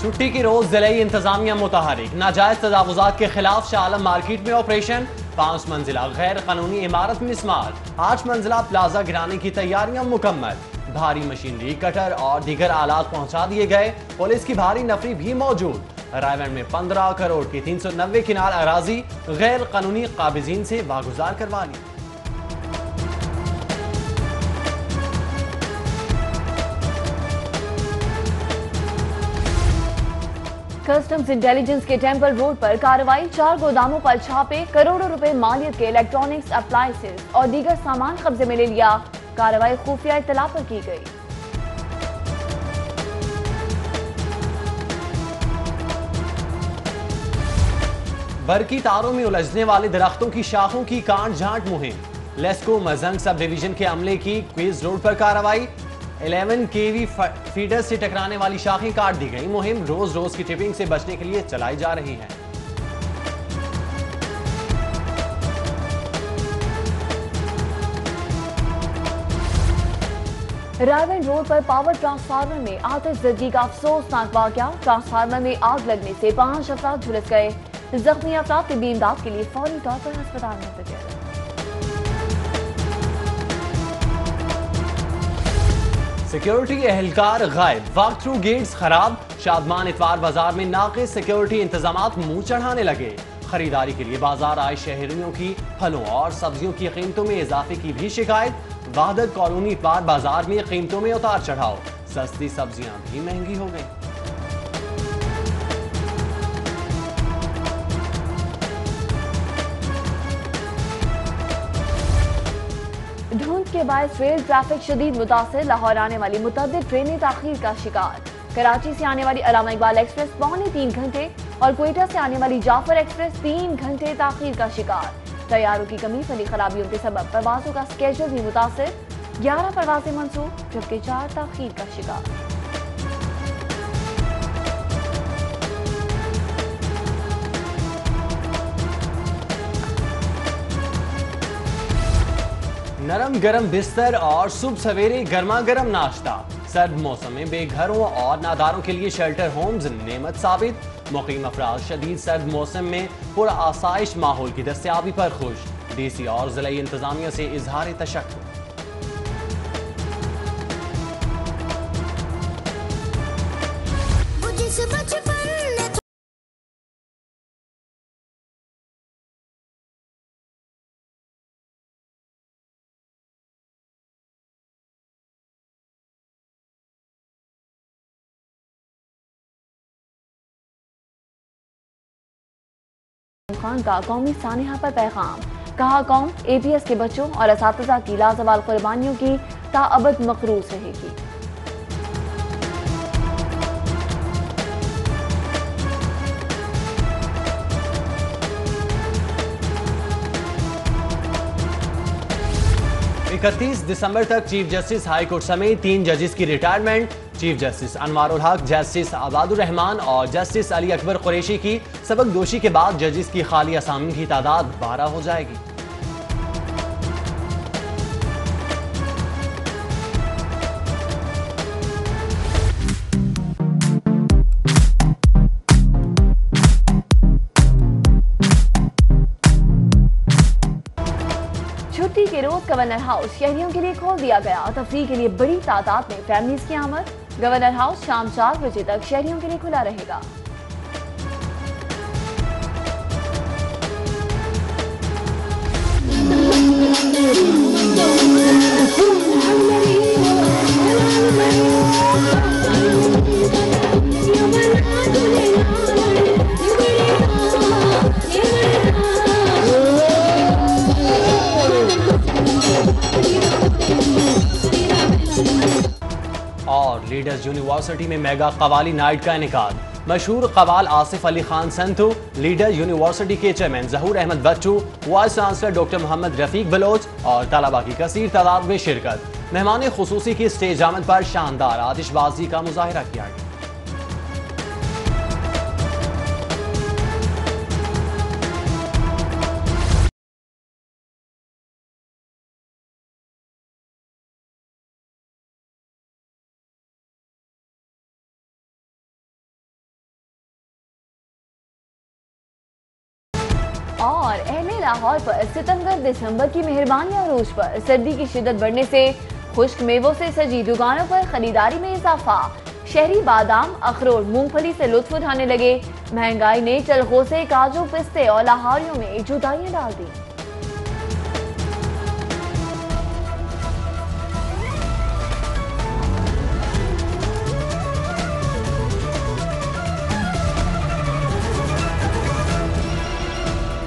छुट्टी की रोज जिले इंतजामिया मुतहरिक, नाजायज तजावुजात के खिलाफ शाह आलम मार्केट में ऑपरेशन। 5 मंजिला गैर कानूनी इमारत में स्मार, 8 मंजिला प्लाजा गिराने की तैयारियां मुकम्मल। भारी मशीनरी, कटर और दीगर आलात पहुंचा दिए गए। पुलिस की भारी नफरी भी मौजूद। रायगढ़ में 15 करोड़ की 390 किनाल अराजी गैर कानूनी काबिजीन से वागुजार करवा ली। कस्टम्स इंटेलिजेंस के टेम्पल रोड पर कार्रवाई, 4 गोदामों पर छापे, करोड़ों रुपए मालियत के इलेक्ट्रॉनिक्स अप्लायंसेज और दीगर सामान कब्जे में ले लिया। कार्रवाई खुफिया इत्तला पर की गई। बरकी तारों में उलझने वाले दरख्तों की शाखों की काट झांट मुहिम। लेस्को मजंग सब डिवीजन के अमले की क्वीज रोड पर कार्रवाई। 11 केवी फीडर से टकराने वाली शाखें काट दी गई। मुहिम रोज रोज की ट्रिपिंग से बचने के लिए चलाई जा रही है। रायगढ़ रोड पर पावर ट्रांसफार्मर में आतिशबाजी का अफसोसनाक वाकया। ट्रांसफार्मर में आग लगने से 5 अफराद झुलस गए। जख्मी अफराद तिब्बी इमदाद के लिए फौरी तौर पर अस्पताल मुंतकिल। सिक्योरिटी एहलकार गायब, वॉक थ्रू गेट्स खराब। शादमान इतवार बाजार में नाक़िस सिक्योरिटी इंतजामात मुंह चढ़ाने लगे। खरीदारी के लिए बाजार आए शहरियों की फलों और सब्जियों की कीमतों में इजाफे की भी शिकायत। वहदत कॉलोनी इतवार बाजार में कीमतों में उतार चढ़ाव, सस्ती सब्जियां भी महंगी हो गई। धुंध के बायस रेल ट्रैफिक शदीद मुतासिर, लाहौर आने वाली मुतअद्दिद ट्रेनें ताखीर का शिकार। कराची से आने वाली अल्लामा इकबाल एक्सप्रेस 3 घंटे और क्वेटा से आने वाली जाफर एक्सप्रेस 3 घंटे ताखीर का शिकार। तैयारों की कमी फनी खराबियों के सबब परवाजों का स्केड्यूल भी मुतासिर। 11 परवाजें मंसूब जबकि 4 ताखीर का शिकार। नरम गरम बिस्तर और सुबह सवेरे गर्मा गर्म नाश्ता। सर्द मौसम में बेघरों और नादारों के लिए शेल्टर होम्स नेमत साबित। मुकीम अफराद शदीद सर्द मौसम में पुरआसाइश माहौल की दस्तयाबी पर खुश। डीसी और जिला इंतजामिया से इजहार तशक्कुर। खान का कौमी सानिहा पर पैगाम, कहा कौम APS के बच्चों और असातिज़ा की लाजवाल कुर्बानियों की ताअबद मकरूज रहेगी। इकतीस दिसंबर तक चीफ जस्टिस हाई कोर्ट समेत 3 जजेस की रिटायरमेंट। चीफ जस्टिस अनवारुल हक, जस्टिस अबादुर रहमान और जस्टिस अली अकबर कुरैशी की सबकदोशी के बाद जजेस की खाली असामी की तादाद 12 हो जाएगी। छुट्टी के रोज गवर्नर हाउस शहरियों के लिए खोल दिया गया। तफरीह के लिए बड़ी तादाद में फैमिलीज की आमद। गवर्नर हाउस शाम 4 बजे तक शहरियों के लिए खुला रहेगा। और लीडर्स यूनिवर्सिटी में मेगा कवाली नाइट का इनेकाद। मशहूर कवाल आसिफ अली खान संतु, लीडर यूनिवर्सिटी के chairman Zahoor Ahmed Battu, vice chancellor doctor Mohammad Rafiq Baloch और तलबा की कसीर तादाद में शिरकत। मेहमान खुसूसी की स्टेज आमद पर शानदार आतिशबाजी का मुजाहिरा किया गया। और अहले लाहौर पर सितंबर दिसंबर की मेहरबानी अरूज पर सर्दी की शिद्दत बढ़ने से खुश्क मेवों से सजी दुकानों पर खरीदारी में इजाफा। शहरी बादाम, अखरोट, मूंगफली से लुत्फ उठाने लगे। महंगाई ने चलगोसे, काजू, पिस्ते और लाहौरियों में जुदाइयां डाल दी।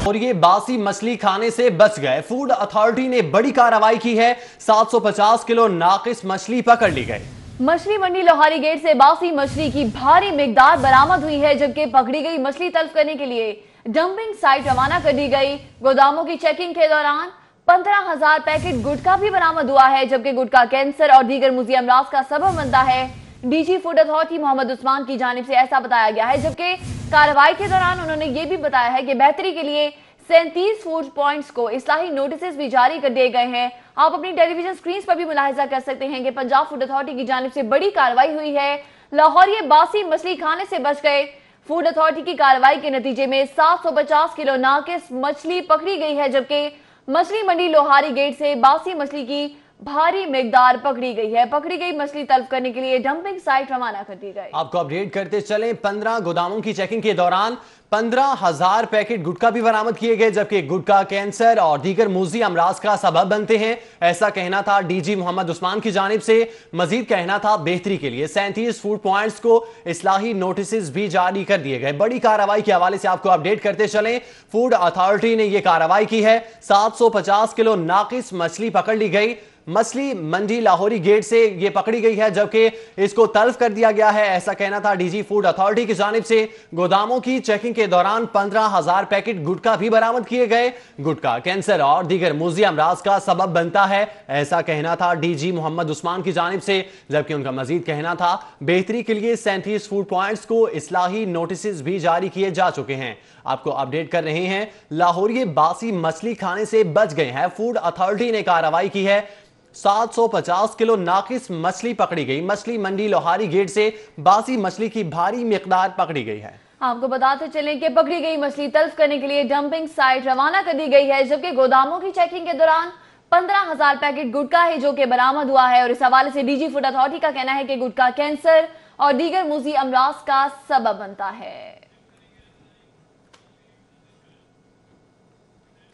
और ये बासी मछली खाने से बच गए। फूड अथॉरिटी ने बड़ी कार्रवाई की है। 750 किलो नाकिस मछली पकड़ ली गई। मछली मंडी लोहारी गेट से बासी मछली की भारी मिकदार बरामद हुई है, जबकि पकड़ी गई मछली तल्फ करने के लिए डंपिंग साइट रवाना कर दी गई। गोदामों की चेकिंग के दौरान 15,000 पैकेट गुटखा भी बरामद हुआ है, जबकि गुटखा कैंसर और दीगर मुज़ी अमराज का सबब बनता है। DG food authority Mohammad Usman की जानिब से ऐसा बताया गया है, जबकि कार्रवाई के दौरान उन्होंने ये भी बताया है कि बेहतरी के लिए 37 फूड पॉइंट्स को इस्लाही नोटिस भी जारी कर दिए गए हैं। आप अपनी टेलीविजन स्क्रीन पर भी मुलाहिजा कर सकते हैं कि पंजाब फूड अथॉरिटी की जानिब से बड़ी कार्रवाई हुई है। लाहौरिये बासी मछली खाने से बच गए। फूड अथॉरिटी की कार्रवाई के नतीजे में 750 किलो नाकिस मछली पकड़ी गई है, जबकि मछली मंडी लोहारी गेट से बासी मछली की भारी मिकदार पकड़ी गई है। पकड़ी गई मछली तल्फ करने के लिए डंपिंग साइट रवाना कर दी गई। आपको अपडेट करते चलें, 15 गोदामों की चेकिंग के दौरान 15,000 पैकेट गुटखा भी बरामद किए गए, जबकि गुटखा कैंसर और दीगर मुज़ी अमराज का सबब बनते हैं, ऐसा कहना था डीजी मोहम्मद उस्मान की जानिब से। मजीद कहना था बेहतरी के लिए 37 फूड पॉइंट्स को इस्लाही नोटिस भी जारी कर दिए गए। बड़ी कार्रवाई के हवाले से आपको अपडेट करते चलें, फूड अथॉरिटी ने यह कार्रवाई की है। 750 किलो नाकिस मछली पकड़ ली गई। मछली मंडी लाहौरी गेट से ये पकड़ी गई है, जबकि इसको तल्फ कर दिया गया है, ऐसा कहना था डीजी फूड अथॉरिटी की जानिब से। गोदामों की चेकिंग के दौरान 15,000 पैकेट गुटखा भी बरामद किए गए। गुटखा कैंसर और दीगर मुज़ी अमराज का सबब बनता है, ऐसा कहना था डीजी मोहम्मद उस्मान की जानिब से, जबकि उनका मजीद कहना था बेहतरी के लिए 37 फूड पॉइंट्स को इस्लाही नोटिस भी जारी किए जा चुके हैं। आपको अपडेट कर रहे हैं, लाहौरिये बासी मछली खाने से बच गए हैं। फूड अथॉरिटी ने कार्रवाई की है। 750 किलो नाकिस मछली पकड़ी गई। मछली मंडी लोहारी गेट से बासी मछली की भारी मिकदार पकड़ी गई है। आपको बताते चलें कि पकड़ी गई मछली तल्फ करने के लिए डंपिंग साइट रवाना कर दी गई है, जबकि गोदामों की चेकिंग के दौरान 15,000 पैकेट गुटखा है जो कि बरामद हुआ है। और इस हवाले से डीजी फूड अथॉरिटी का कहना है कि गुटखा कैंसर और दीगर मुज़ी अमराज का सबब बनता है।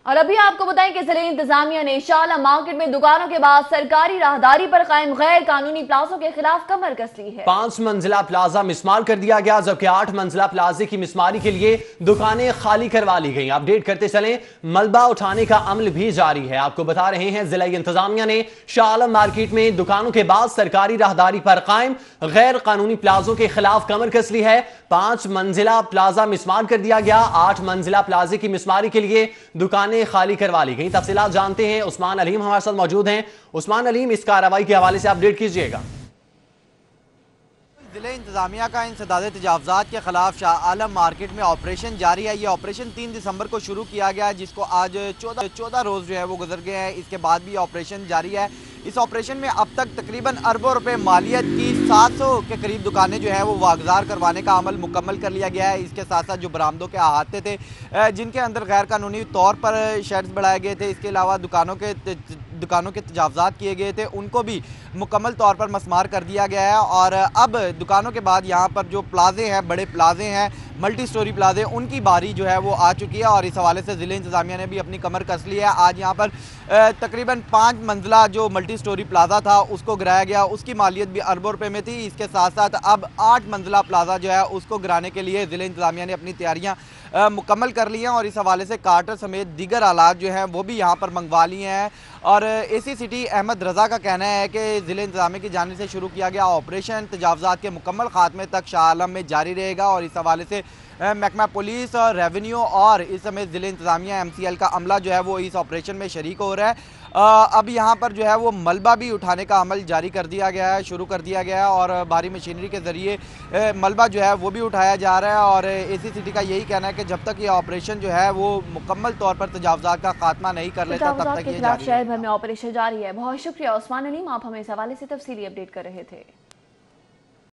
और अभी आपको बताएं कि जिले इंतजामिया ने शाह आलम मार्केट में दुकानों के बाद सरकारी राहदारी पर कायम गैर कानूनी प्लाजों के खिलाफ कमर कस ली है। 5 मंजिला प्लाजा मिसमार कर दिया गया, जबकि 8 मंजिला प्लाजे की मिसमारी के लिए दुकानें खाली करवा ली गई। अपडेट करते चलें, मलबा उठाने का अमल भी जारी है। आपको बता रहे हैं, जिला इंतजामिया ने शाह आलम मार्केट में दुकानों के बाद सरकारी राहदारी पर कायम गैर कानूनी प्लाजों के खिलाफ कमर कस ली है। 5 मंजिला प्लाजा मिसमार कर दिया गया। 8 मंजिला प्लाजे की मिसमारी के लिए दुकानें खाली करवा ली गई। तफसीलात जानते हैं, उस्मान अलीम हमारे साथ मौजूद हैं। उस्मान अलीम, इस कार्रवाई के हवाले से अपडेट कीजिएगा। जिले इंतजामिया का इंसदाद तजावुज़ात के खिलाफ शाह आलम मार्केट में ऑपरेशन जारी है। ये ऑपरेशन 3 दिसंबर को शुरू किया गया है, जिसको आज 14 रोज़ जो है वो गुजर गए हैं। इसके बाद भी ऑपरेशन जारी है। इस ऑपरेशन में अब तक तकरीबन अरबों रुपए मालियत की 700 के करीब दुकानें जो है वो वागजार करवाने का अमल मुकम्मल कर लिया गया है। इसके साथ साथ जो बरामदों के अहाते थे, जिनके अंदर गैर कानूनी तौर पर शेड्स बढ़ाए गए थे, इसके अलावा दुकानों के तजावुज़ात किए गए थे, उनको भी मुकम्मल तौर पर मसमार कर दिया गया है। और अब दुकानों के बाद यहाँ पर जो प्लाजे हैं, बड़े प्लाजे हैं, मल्टी स्टोरी प्लाजे, उनकी बारी जो है वो आ चुकी है। और इस हवाले से ज़िले इंतजामिया ने भी अपनी कमर कस ली है। आज यहाँ पर तकरीबन 5 मंजिला जो मल्टी स्टोरी प्लाजा था उसको गिराया गया। उसकी मालियत भी अरबों रुपए में थी। इसके साथ साथ अब 8 मंजिला प्लाजा जो है उसको गिराने के लिए ज़िले इंतजामिया ने अपनी तैयारियाँ मुकम्मल कर ली हैं। और इस हवाले से कार्टर समेत दीगर आलात जो हैं वो भी यहाँ पर मंगवा लिए हैं। और एसी सिटी अहमद रज़ा का कहना है कि ज़िले इंतजामिया की जानिब से शुरू किया गया ऑपरेशन तजावुज़ात के मुकम्मल खात्मे तक शाह आलम में जारी रहेगा। और इस हवाले से महकमा पुलिस और रेवेन्यू और इस समय ज़िले इंतजामिया MCL का अमला जो है वो इस ऑपरेशन में शरीक हो रहा है। अब यहाँ पर जो है वो मलबा भी उठाने का अमल जारी कर दिया गया है, शुरू कर दिया गया है। और भारी मशीनरी के ज़रिए मलबा जो है वो भी उठाया जा रहा है। और एसी सिटी का यही कहना है कि जब तक ये ऑपरेशन जो है वो मुकम्मल तौर पर तजावुज़ात का खात्मा नहीं कर लेता, तब तक ये जारी है। शहर भर में ऑपरेशन जारी है। बहुत शुक्रिया उस्मान अलीम, आप हमें इस हवाले से तफसीली अपडेट कर रहे थे।